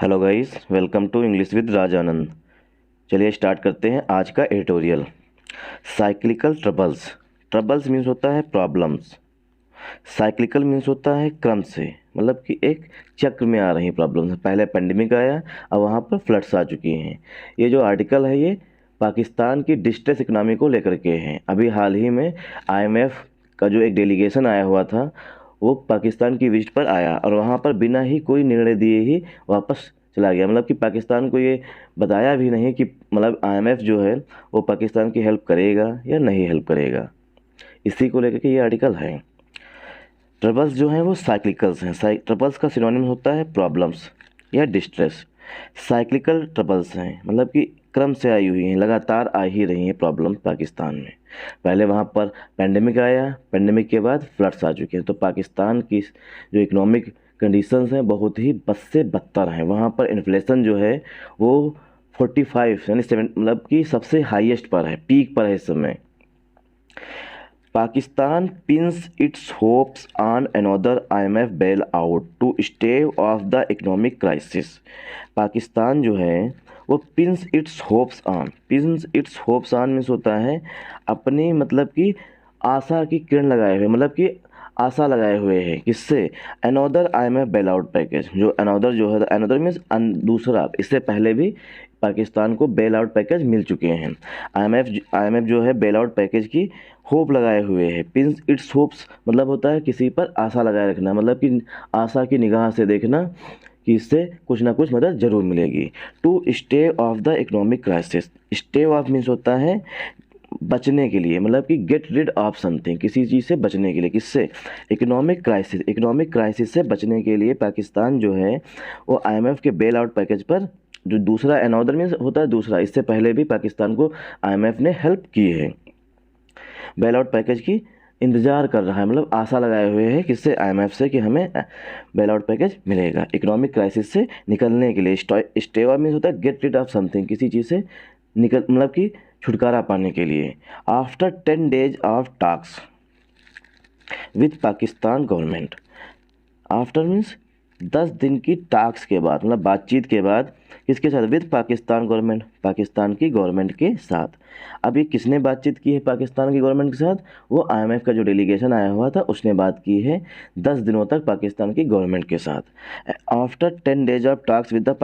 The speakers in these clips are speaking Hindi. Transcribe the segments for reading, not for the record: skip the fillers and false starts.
Hello guys, welcome to English with Raj Anand. चलिए स्टार्ट करते हैं आज का editorial. Cyclical troubles. Troubles means होता है प्रॉब्लम्स। साइक्लिकल मीन्स होता है क्रम से, मतलब कि एक चक्र में आ रही प्रॉब्लम्स। पहले पेंडेमिक आया, अब वहाँ पर फ्लड्स आ चुकी हैं। ये जो आर्टिकल है ये पाकिस्तान की डिस्ट्रेस इकनॉमी को लेकर के हैं। अभी हाल ही में आईएमएफ का जो एक डेलीगेशन आया हुआ था वो पाकिस्तान की विजिट पर आया और वहाँ पर बिना ही कोई निर्णय दिए ही वापस चला गया। मतलब कि पाकिस्तान को ये बताया भी नहीं कि मतलब आईएमएफ जो है वो पाकिस्तान की हेल्प करेगा या नहीं हेल्प करेगा। इसी को लेकर के ये आर्टिकल है। ट्रबल्स जो हैं वो साइक्लिकल्स हैं। ट्रबल्स का सिनोनिम होता है प्रॉब्लम्स या डिस्ट्रेस। साइक्लिकल ट्रबल्स हैं मतलब कि क्रम से आई हुई हैं, लगातार आ ही रही हैं प्रॉब्लम पाकिस्तान में। पहले वहाँ पर पेंडेमिक आया, पेंडेमिक के बाद फ्लड्स आ चुके हैं। तो पाकिस्तान की जो इकोनॉमिक कंडीशंस हैं बहुत ही बद से बदतर हैं। वहाँ पर इन्फ्लेशन जो है वो 45 यानी 7 मतलब कि सबसे हाईएस्ट पर है, पीक पर है इस समय। Pakistan pins its hopes on another IMF bailout to stave off the economic crisis। Pakistan जो है वो pins it's hopes on means होता है अपनी मतलब कि आशा की किरण लगाए हुए, मतलब कि आशा लगाए हुए हैं। किससे? Another IMF bail out package. जो अनोदर जो है, अनोदर मीन्स दूसरा, इससे पहले भी पाकिस्तान को बेल आउट पैकेज मिल चुके हैं। आईएमएफ जो है बेल आउट पैकेज की होप लगाए हुए है। पिंस इट्स होप्स मतलब होता है किसी पर आशा लगाए रखना, मतलब कि आशा की निगाह से देखना कि इससे कुछ ना कुछ मदद जरूर मिलेगी। To stay off the economic crisis. Stay off means होता है बचने के लिए, मतलब कि गेट रिड ऑफ समथिंग, किसी चीज़ से बचने के लिए। किससे? Economic crisis. इकोनॉमिक क्राइसिस से बचने के लिए पाकिस्तान जो है वो आईएमएफ के बेल आउट पैकेज पर, जो दूसरा अनोदर मीन्स होता है दूसरा, इससे पहले भी पाकिस्तान को आईएमएफ ने हेल्प की है, बेल आउट पैकेज की इंतज़ार कर रहा है, मतलब आशा लगाए हुए है किससे? आईएमएफ से, कि हमें बेल आउट पैकेज मिलेगा इकोनॉमिक क्राइसिस से निकलने के लिए। स्टे ऑफ मीन्स होता है गेट रिड ऑफ समथिंग, किसी चीज़ से निकल मतलब कि छुटकारा पाने के लिए। After 10 days of talks with Pakistan government. After means 10 दिन की टॉक्स के बाद, मतलब बातचीत के बाद, किसके साथ? विद पाकिस्तान गवर्नमेंट, पाकिस्तान की गवर्नमेंट के साथ। अभी किसने बातचीत की है पाकिस्तान की गवर्नमेंट के साथ? वो आईएमएफ का जो डेलीगेशन आया हुआ था उसने बात की है 10 दिनों तक पाकिस्तान की गवर्नमेंट के साथ। After 10 days of talks with the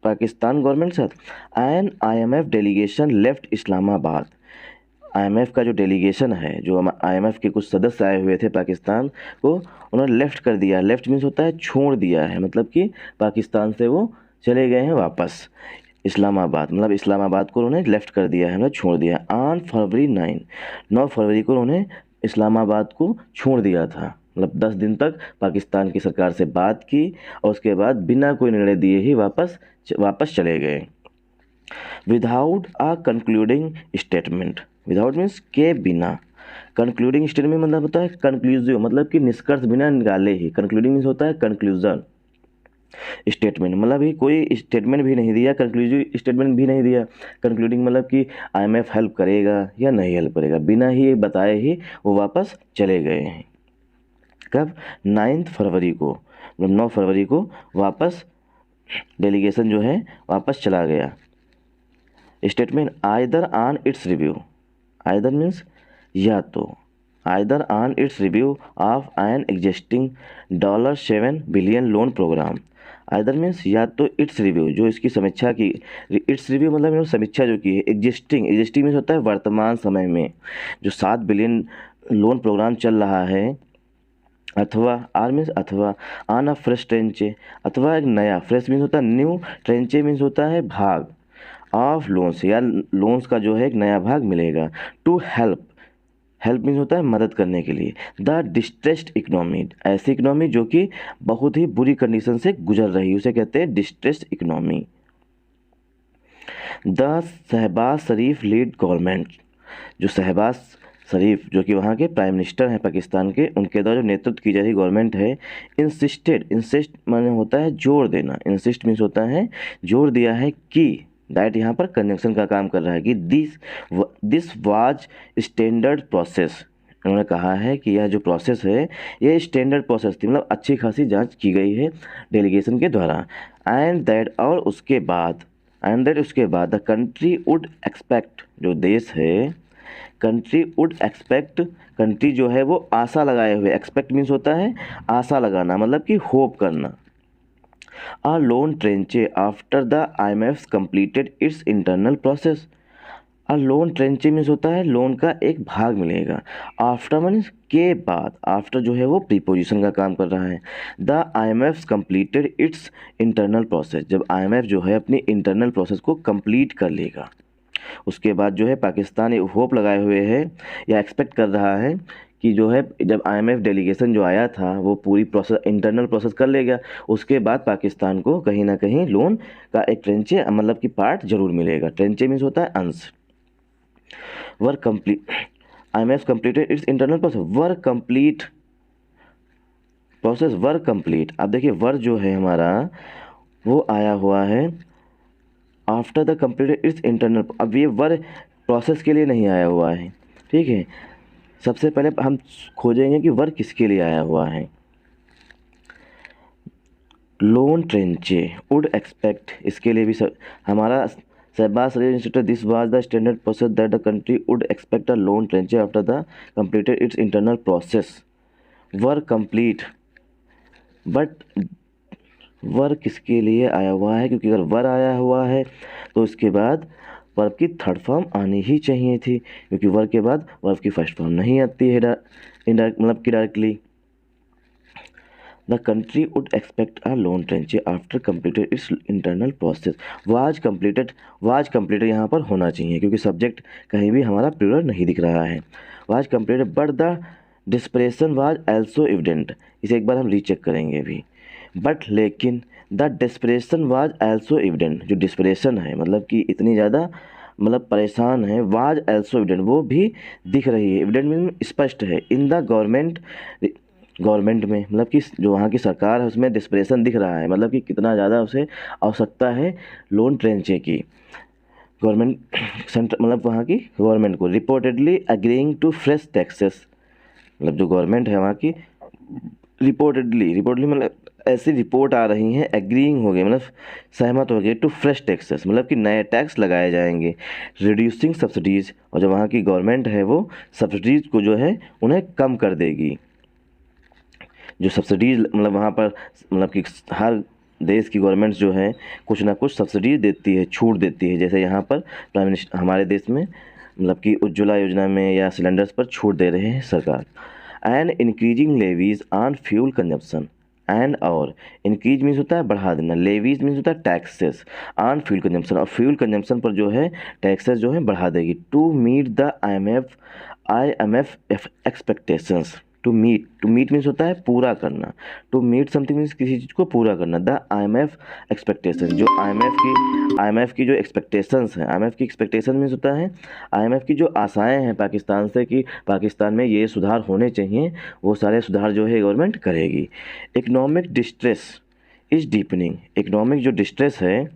Pakistan government के साथ an IMF delegation left Islamabad. IMF का जो डेलीगेशन है, जो आईएमएफ के कुछ सदस्य आए हुए थे पाकिस्तान को, उन्होंने लेफ्ट कर दिया। लेफ्ट मीन्स होता है छोड़ दिया है, मतलब कि पाकिस्तान से वो चले गए हैं वापस इस्लामाबाद, मतलब इस्लामाबाद को उन्होंने लेफ्ट कर दिया है, मतलब छोड़ दिया। ऑन फरवरी 9 फरवरी को उन्होंने इस्लामाबाद को छोड़ दिया था। मतलब 10 दिन तक पाकिस्तान की सरकार से बात की और उसके बाद बिना कोई निर्णय दिए ही वापस चले गए। Without a concluding statement. Without means के बिना। कंक्लूडिंग स्टेटमेंट मतलब होता है कंक्लूसिव, मतलब कि निष्कर्ष बिना निकाले ही। कंक्लूडिंग मीन्स होता है कंक्लूजन। स्टेटमेंट मतलब ही कोई स्टेटमेंट भी नहीं दिया, कंक्लूसिव स्टेटमेंट भी नहीं दिया। कंक्लूडिंग मतलब कि आईएमएफ हेल्प करेगा या नहीं हेल्प करेगा, बिना ही बताए ही वो वापस चले गए हैं। कब? 9 फरवरी को, मतलब 9 फरवरी को वापस डेलीगेशन जो है वापस चला गया। Statement either on its review. Either means या तो, either on its review of an existing $7 billion loan programme. Either means या तो इट्स रिव्यू, जो इसकी समीक्षा की। इट्स रिव्यू मतलब इन्होंने समीक्षा जो की है। एग्जिस्टिंग मीन्स होता है वर्तमान समय में जो 7 बिलियन लोन प्रोग्राम चल रहा है। अथवा आर मीन्स अथवा, ऑन अ फ्रेश ट्रेंचे, अथवा एक नया, फ्रेश मीन्स होता है न्यू, ट्रेंचे मीन्स होता है भाग, ऑफ लोन्स या लोन्स का जो है एक नया भाग मिलेगा। टू हेल्प, हेल्प मीन्स होता है मदद करने के लिए। द डिस्ट्रेस्ड इकोनॉमी, ऐसी इकोनॉमी जो कि बहुत ही बुरी कंडीशन से गुजर रही है उसे कहते हैं distressed economy. The Shehbaz Sharif lead government. जो शहबाज शरीफ जो कि वहाँ के प्राइम मिनिस्टर हैं पाकिस्तान के, उनके द्वारा जो नेतृत्व की जा रही गवर्नमेंट है, इंसिस्ट माने होता है जोर देना। इंसिस्ट मीन्स होता है जोर दिया है कि, दैट यहाँ पर कंजंक्शन का काम कर रहा है कि दिस वाज स्टैंडर्ड प्रोसेस। उन्होंने कहा है कि यह जो प्रोसेस है ये स्टैंडर्ड प्रोसेस थी, मतलब अच्छी खासी जांच की गई है डेलीगेशन के द्वारा। एंड दैट उसके बाद द कंट्री वुड एक्सपेक्ट, जो देश है, कंट्री वुड एक्सपेक्ट, कंट्री जो है वो आशा लगाए हुए, एक्सपेक्ट मीन्स होता है आशा लगाना, मतलब कि होप करना, a loan tranche after the IMF completed its internal process। a loan tranche means होता है लोन का एक भाग मिलेगा, आफ्टर मीन्स के बाद, आफ्टर जो है वो प्रीपोजिशन का काम कर रहा है। The IMF completed its internal process, जब IMF जो है अपनी इंटरनल प्रोसेस को कंप्लीट कर लेगा, उसके बाद जो है पाकिस्तान ये होप लगाए हुए है या एक्सपेक्ट कर रहा है कि जो है जब IMF डेलीगेशन जो आया था वो पूरी प्रोसेस, इंटरनल प्रोसेस कर लेगा, उसके बाद पाकिस्तान को कहीं ना कहीं लोन का एक ट्रेंचे मतलब कि पार्ट जरूर मिलेगा। ट्रेंचे मीन्स होता है अंश। Work complete, IMF completed its internal process, work complete process, work complete. अब देखिए वर्क जो है हमारा वो आया हुआ है after the completed its internal. अब ये वर्क प्रोसेस के लिए नहीं आया हुआ है, ठीक है। सबसे पहले हम खोजेंगे कि वर्क किसके लिए आया हुआ है। लोन ट्रेंचे वुड एक्सपेक्ट, इसके लिए भी हमारा Shahbaz institute, this was the standard process that the country would expect a loan tranche after the completed its internal process. Work complete, but work किसके लिए आया हुआ है, क्योंकि अगर वर आया हुआ है तो इसके बाद वर्ब की थर्ड फॉर्म आनी ही चाहिए थी, क्योंकि वर्ब के बाद वर्ब की फर्स्ट फॉर्म नहीं आती है इनडायरेक्ट मतलब कि directly. The country would expect a loan tranche after completed its internal process. Was completed यहाँ पर होना चाहिए, क्योंकि सब्जेक्ट कहीं भी हमारा प्लूरल नहीं दिख रहा है। Was completed but the depression was also evident, इसे एक बार हम रीचेक करेंगे भी। बट लेकिन the depression was also evident, जो डिस्प्रेशन है मतलब कि इतनी ज़्यादा मतलब परेशान है, वाज एल्सो एविडेंट वो भी दिख रही है, एविडेंट मीन स्पष्ट है। इन द गवर्नमेंट में मतलब कि जो वहाँ की सरकार है उसमें डिस्प्रेशन दिख रहा है, मतलब कि कितना ज़्यादा उसे आवश्यकता है लोन ट्रेंचे की। गवर्नमेंट सेंटर मतलब वहाँ की गवर्नमेंट को reportedly agreeing to fresh taxes, मतलब जो गवर्नमेंट है वहाँ की रिपोर्टेडली मतलब ऐसी रिपोर्ट आ रही हैं, एग्रीइंग हो गए मतलब सहमत हो गए टू फ्रेश टैक्सेस, मतलब कि नए टैक्स लगाए जाएंगे। रिड्यूसिंग सब्सिडीज़, और जो वहाँ की गवर्नमेंट है वो सब्सिडीज़ को जो है उन्हें कम कर देगी। जो सब्सिडीज़ मतलब वहाँ पर मतलब कि हर देश की गवर्नमेंट जो है कुछ ना कुछ सब्सिडीज देती है, छूट देती है, जैसे यहाँ पर प्राइम मिनिस्टर हमारे देश में मतलब कि उज्ज्वला योजना में या सिलेंडर्स पर छूट दे रहे हैं सरकार। And increasing levies on fuel consumption, and और इंक्रीज मीन्स होता है बढ़ा देना, लेवीज मीन्स होता है टैक्सेस ऑन फ्यूल कंजप्शन, और फ्यूल कंजप्शन पर जो है टैक्सेस जो है बढ़ा देगी। To meet the IMF expectations, to meet means होता है पूरा करना, टू मीट समथिंग मीन्स किसी चीज़ को पूरा करना। द IMF एक्सपेक्टेशन, जो IMF की जो एक्सपेक्टेशंस हैं, IMF की एक्सपेक्टेशन मीन्स होता है IMF की जो आशाएं हैं पाकिस्तान से कि पाकिस्तान में ये सुधार होने चाहिए, वो सारे सुधार जो है गवर्नमेंट करेगी। Economic distress is deepening, economic जो डिस्ट्रेस है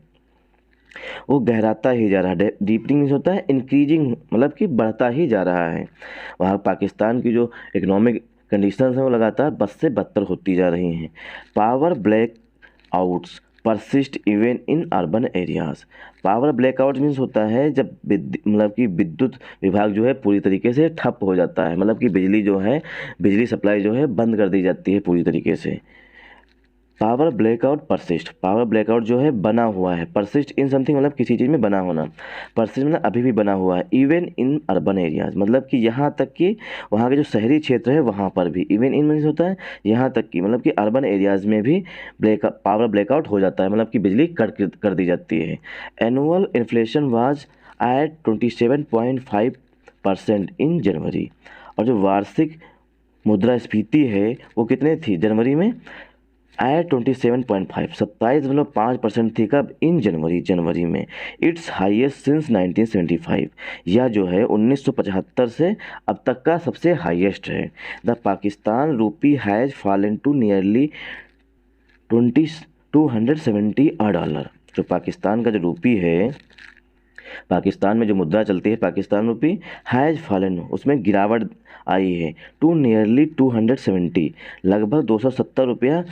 वो गहराता ही जा रहा है। डीपनिंग मीन्स होता है इंक्रीजिंग मतलब कि बढ़ता ही जा रहा है। वहाँ पाकिस्तान की जो इकोनॉमिक कंडीशंस हैं वो लगातार बद से बदतर होती जा रही हैं। Power black outs persist even in urban areas. Power blackout means होता है जब मतलब कि विद्युत विभाग जो है पूरी तरीके से ठप हो जाता है, मतलब कि बिजली जो है बिजली सप्लाई जो है बंद कर दी जाती है पूरी तरीके से। Power blackout persist, power blackout जो है बना हुआ है, परसिस्ट इन समथिंग मतलब किसी चीज़ में बना होना, परसिस्ट मतलब अभी भी बना हुआ है। इवन इन अर्बन एरियाज मतलब कि यहाँ तक कि वहाँ के जो शहरी क्षेत्र है वहाँ पर भी, इवन इन मीन्स होता है यहाँ तक कि मतलब कि अर्बन एरियाज़ में भी पावर ब्लैकआउट हो जाता है, मतलब कि बिजली कट कर दी जाती है। एनुअल इन्फ्लेशन वाज एट 27.5% इन जनवरी, और जो वार्षिक मुद्रास्फीति है वो कितने थी जनवरी में, एट 27.5 27.5% थी कब, इन जनवरी में। इट्स हाईएस्ट सिंस 1975, यह जो है 1975 से अब तक का सबसे हाईएस्ट है। द पाकिस्तान रूपी हैज़ फॉलन टू नियरली 270 $, जो पाकिस्तान का जो रूपी है पाकिस्तान में जो मुद्रा चलती है पाकिस्तान रुपी हैज़ फॉलन, उसमें गिरावट आई है टू नियरली 270, लगभग 270 रुपया,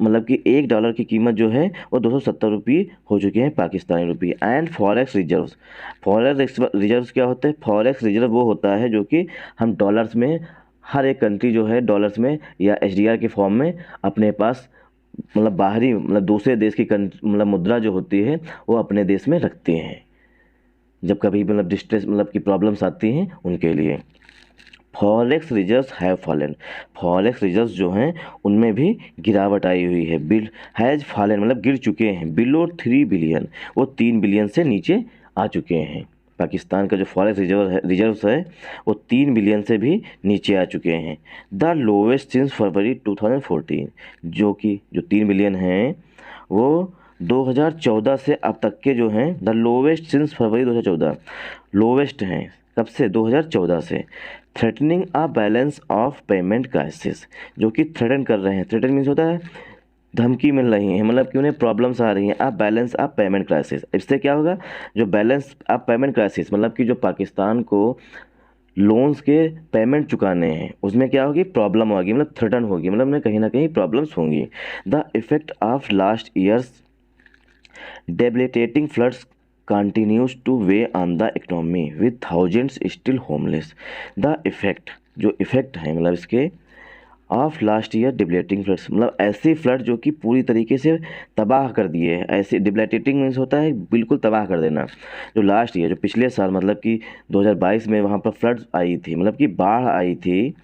मतलब कि $1 की कीमत जो है वो 270 रुपये हो चुके हैं पाकिस्तानी रुपये। And forex reserves, forex reserves क्या होते हैं? फॉरेक्स रिजर्व वो होता है जो कि हम डॉलर्स में, हर एक कंट्री जो है डॉलर्स में या एचडीआर के फॉर्म में अपने पास, मतलब बाहरी, मतलब दूसरे देश की मतलब मुद्रा जो होती है वो अपने देश में रखते हैं जब कभी मतलब डिस्ट्रेस, मतलब की प्रॉब्लम्स आती हैं उनके लिए। Forex reserves have fallen, forex reserves जो हैं उनमें भी गिरावट आई हुई है। बिल हैज़ फॉलन मतलब गिर चुके हैं, बिलो 3 बिलियन, वो 3 बिलियन से नीचे आ चुके हैं। पाकिस्तान का जो फॉरेक्स रिजर्व्स है वो 3 बिलियन से भी नीचे आ चुके हैं। द लोवेस्ट सिंस फरवरी 2014, जो कि जो 3 बिलियन हैं वो 2014 से अब तक के जो हैं, the lowest since February 2014, lowest हैं कब से? 2014 से। Threatening a balance of payment crisis, जो कि थ्रेटन कर रहे हैं, थ्रेटन मीन्स होता है धमकी मिल रही है, मतलब कि उन्हें प्रॉब्लम्स आ रही हैं। आप बैलेंस ऑफ पेमेंट क्राइसिस, इससे क्या होगा? जो बैलेंस ऑफ पेमेंट क्राइसिस मतलब कि जो पाकिस्तान को लोन्स के पेमेंट चुकाने हैं उसमें क्या होगी? प्रॉब्लम होगी, मतलब थ्रेटन होगी, मतलब उन्हें कहीं ना कहीं प्रॉब्लम्स होंगी। The effect of last years debilitating floods continues to weigh on the economy with thousands still homeless. The effect, जो इफ़ेक्ट है मतलब इसके, ऑफ लास्ट ईयर डिबलेटिंग फ्लड्स, मतलब ऐसे फ्लड जो कि पूरी तरीके से तबाह कर दिए हैं। ऐसे डिबलेटेटिंग मीन्स होता है बिल्कुल तबाह कर देना। जो लास्ट ईयर, जो पिछले साल मतलब कि 2022 में वहाँ पर फ्लड्स आई थी, मतलब कि बाढ़ आई थी,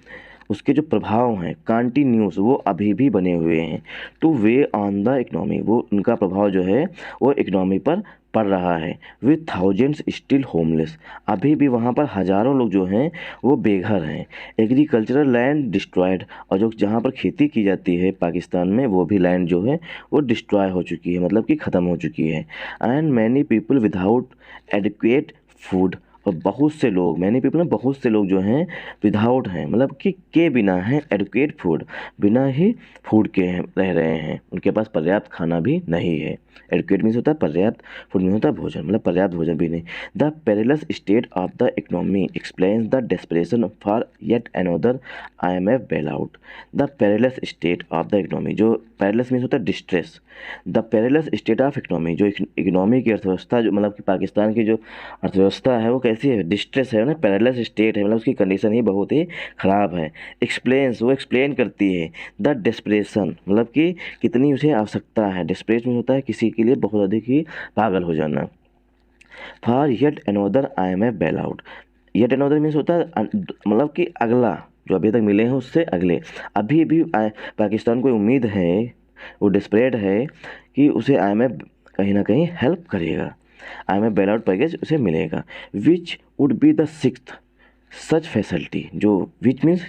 उसके जो प्रभाव हैं कंटिन्यूस वो अभी भी बने हुए हैं। Two way on the economy, वो उनका प्रभाव जो है वो इकनॉमी पर पड़ रहा है। विथ थाउजेंड्स स्टिल होमलेस, अभी भी वहाँ पर हज़ारों लोग जो हैं वो बेघर हैं। एग्रीकल्चरल लैंड डिस्ट्रॉयड, और जो जहाँ पर खेती की जाती है पाकिस्तान में वो भी लैंड जो है वो डिस्ट्रॉय हो चुकी है, मतलब कि ख़त्म हो चुकी है। And many people without adequate food, और बहुत से लोग, मैनी पीपल में बहुत से लोग जो हैं विदाउट हैं, मतलब कि के बिना हैं, एडुकेट फूड, बिना ही फूड के हैं, रह रहे हैं, उनके पास पर्याप्त खाना भी नहीं है। एडुकेट मीन्स होता है पर्याप्त, फूड मीन्स होता है भोजन, मतलब पर्याप्त भोजन भी नहीं। The perilous state of the economy explains the desperation for yet another IMF bail out. The perilous state of the economy, जो पेरिलस मीन्स होता है distress, the perilous state of economy, जो इकोनॉमी की अर्थव्यवस्था, जो मतलब कि पाकिस्तान की जो अर्थव्यवस्था है वो कैसी है? डिस्ट्रेस है ना, पैरेलस स्टेट है, मतलब उसकी कंडीशन ही बहुत ही ख़राब है। एक्सप्लेन्स, वो एक्सप्लेन करती है द डेस्परेशन, मतलब कि कितनी उसे आवश्यकता है। डेस्परेट में होता है किसी के लिए बहुत अधिक ही पागल हो जाना। For yet another IMF bail out, yet another means होता है मतलब कि अगला, जो अभी तक मिले हैं उससे अगले। अभी भी पाकिस्तान को उम्मीद है, वो डेस्परेट है कि उसे IMF कहीं ना कहीं हेल्प करेगा, IMF बेल आउट पैकेज उसे मिलेगा। Which would be the sixth such facility, जो विच मीन्स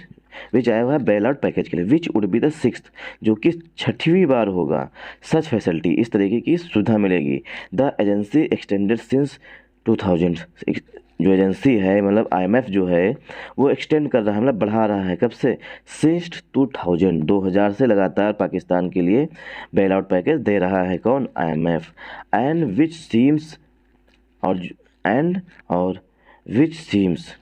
विच आया हुआ है बेल आउट पैकेज के लिए। Which would be the sixth, जो कि 6वीं बार होगा सच फैसिलिटी, इस तरीके की सुविधा मिलेगी। द एजेंसी एक्सटेंडेड सिंस 2000, जो एजेंसी है मतलब IMF जो है वो एक्सटेंड कर रहा है, मतलब बढ़ा रहा है, कब से? सिंस 2000 से लगातार पाकिस्तान के लिए बेल आउट पैकेज दे रहा है कौन? IMF। एंड विच सीम्स, और विच सीम्स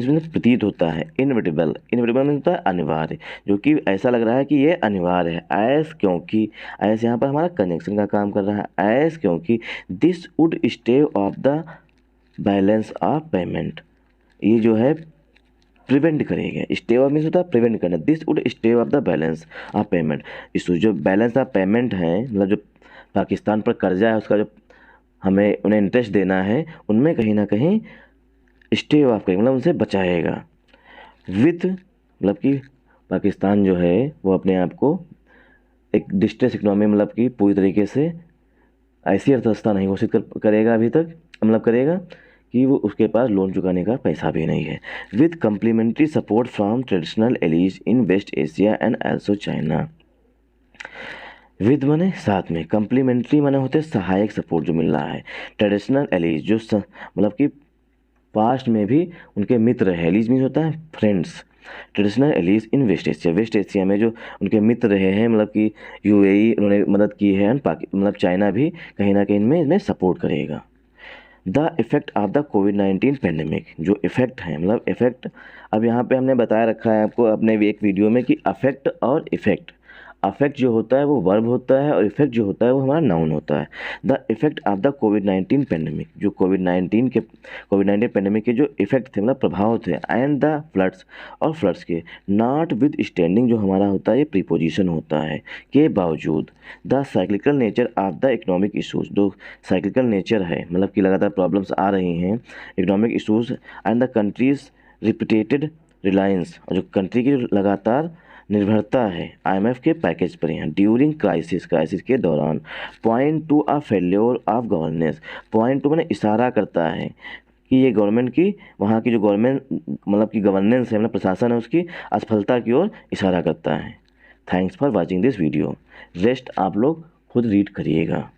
में प्रतीत होता है, इनविटेबल, इनविटेबल में होता है अनिवार्य, जो कि ऐसा लग रहा है कि ये अनिवार्य है। एस, क्योंकि, एस यहाँ पर हमारा कंजंक्शन का काम कर रहा है। एस क्योंकि this would stay off the balance of payment, ये जो है प्रिवेंट करेगा। स्टे ऑफ मीन्स होता है प्रिवेंट करना। This would stay off the balance of payment, इस जो बैलेंस ऑफ पेमेंट है, मतलब जो पाकिस्तान पर कर्जा है उसका जो हमें उन्हें इंटरेस्ट देना है, उनमें कहीं ना कहीं स्टे ऑफ करेगा, मतलब उनसे बचाएगा। विथ, मतलब कि पाकिस्तान जो है वो अपने आप को एक डिस्ट्रेस इकोनॉमी, मतलब कि पूरी तरीके से ऐसी अर्थव्यवस्था नहीं घोषित करेगा अभी तक, मतलब करेगा कि वो उसके पास लोन चुकाने का पैसा भी नहीं है। With complementary support from traditional allies in West Asia and also China. With माने साथ में, कम्प्लीमेंट्री माने होते हैं सहायक सपोर्ट जो मिल रहा है। ट्रेडिशनल एलीज जो मतलब कि पास्ट में भी उनके मित्र है, एलीज मीन्स होता है friends. Traditional allies in West Asia, waste Asia में जो उनके मित्र रहे हैं, मतलब कि UAE उन्होंने मदद की है, मतलब चाइना भी कहीं ना कहीं इनमें सपोर्ट करेगा। The effect of the covid pandemic, जो इफ़ेक्ट है मतलब इफ़ेक्ट, अब यहाँ पे हमने बताया रखा है आपको अपने एक वीडियो में कि अफेक्ट और इफ़ेक्ट। अफेक्ट जो होता है वो वर्ब होता है और इफ़ेक्ट जो होता है वो हमारा नाउन होता है। The effect of the covid pandemic, जो कोविड-19 पेंडेमिक के जो इफ़ेक्ट थे मतलब प्रभाव थे, एंड द फ्लड्स और फ्लड्स के, नॉट विद स्टैंडिंग जो हमारा होता है ये प्रीपोजिशन होता है, के बावजूद, the cyclical nature of the economic issues, जो साइक्लिकल नेचर है मतलब कि लगातार प्रॉब्लम्स आ रही हैं, economic issues and the countries repeated Reliance, और जो कंट्री की लगातार निर्भरता है आईएमएफ के पैकेज पर यहाँ ड्यूरिंग क्राइसिस के दौरान, point to a failure of governance, point to मैंने इशारा करता है कि ये गवर्नमेंट की, वहाँ की जो गवर्नमेंट मतलब कि गवर्नेंस है मतलब प्रशासन है उसकी असफलता की ओर इशारा करता है। Thanks for watching this video. Rest आप लोग खुद रीड करिएगा।